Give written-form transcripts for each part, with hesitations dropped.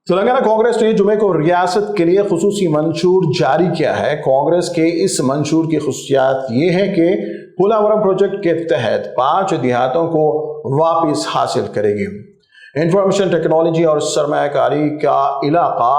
تلنگانہ کانگریس نے جمعے کو ریاست کے لیے خصوصی منشور جاری کیا ہے۔ کانگریس کے اس منشور کی خصوصیات یہ ہے کہ پولاورم پروجیکٹ کے تحت 5 دیہاتوں کو واپس حاصل کرے گی۔ انفارمیشن ٹیکنالوجی اور سرمایہ کاری کا علاقہ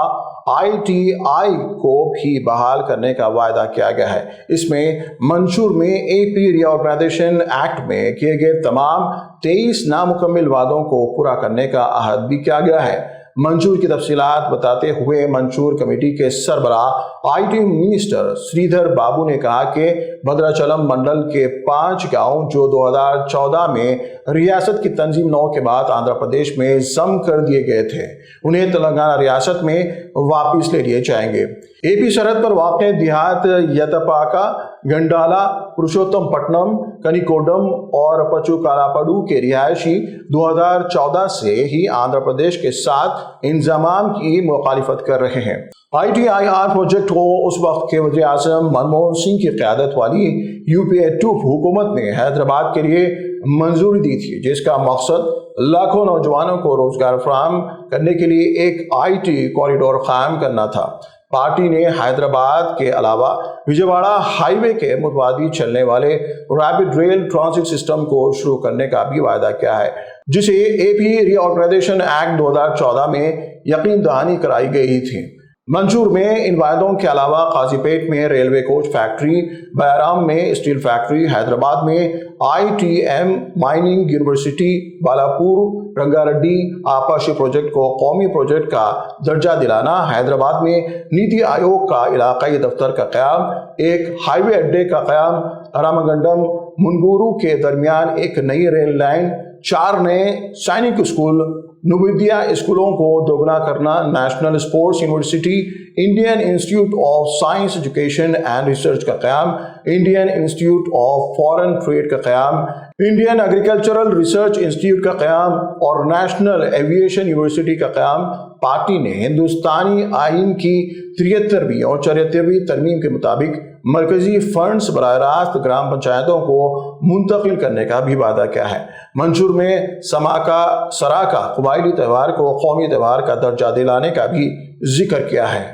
ITI کو بھی بحال کرنے کا وعدہ کیا گیا ہے۔ اس میں منشور میں AP ری آرگنائزیشن ایکٹ میں کیے گئے تمام 23 نامکمل وعدوں کو پورا کرنے کا عہد بھی کیا گیا ہے۔ منشور کی تفصیلات بتاتے ہوئے منشور کمیٹی کے سربراہ IT منسٹر سریدھر بابو نے کہا کہ بھدراچلم منڈل کے 5 گاؤں جو 2014 میں ریاست کی تنظیم 9 کے بعد آندھرا پردیش میں ضم کر دیے گئے تھے، انہیں تلنگانہ ریاست میں واپس لے لیے جائیں گے۔ AP سرحد پر واقع دیہات یتپاکا، گنڈالا، پروشوتم پٹنم، کنیکوڈم اور پچوکالاپڈو کے رہائشی 2014 سے ہی آندھرا پردیش کے ساتھ انضمام کی مخالفت کر رہے ہیں۔ ITIR پروجیکٹ کو اس وقت کے وزیر اعظم منموہن سنگھ کی قیادت والی UPA 2 حکومت نے حیدرآباد کے لیے منظوری دی تھی، جس کا مقصد لاکھوں نوجوانوں کو روزگار فراہم کرنے کے لیے ایک IT کوریڈور قائم کرنا تھا۔ پارٹی نے حیدرآباد کے علاوہ وجےواڑا ہائی وے کے متوازی چلنے والے ریپڈ ریل ٹرانزٹ سسٹم کو شروع کرنے کا بھی وعدہ کیا ہے، جسے AP ری آرگنائزیشن ایکٹ 2014 میں یقین دہانی کرائی گئی تھی۔ منشور میں ان وعدوں کے علاوہ قاضی پیٹ میں ریلوے کوچ فیکٹری، بیارام میں اسٹیل فیکٹری، حیدرآباد میں ITM mining university, Balapur Ranga Reddy آبپاشی پروجیکٹ کو قومی پروجیکٹ کا درجہ دلانا، حیدرآباد میں نیتی آیوگ کا علاقائی دفتر کا قیام، ایک ہائی وے اڈے کا قیام، رامگنڈم منگورو کے درمیان ایک نئی ریل لائن، 4 نئے سینک اسکول، نوودیا اسکولوں کو دوگنا کرنا، national sports university, Indian institute of science education and research کا قیام، Indian institute of foreign trade کا قیام، انڈین ایگریکلچرل ریسرچ انسٹیٹیوٹ کا قیام اور نیشنل ایویشن یونیورسٹی کا قیام۔ پارٹی نے ہندوستانی آئین کی 73ویں اور 74ویں ترمیم کے مطابق مرکزی فنڈز براہ راست گرام پنچایتوں کو منتقل کرنے کا بھی وعدہ کیا ہے۔ منشور میں سراکا قبائلی تہوار کو قومی تہوار کا درجہ دلانے کا بھی ذکر کیا ہے۔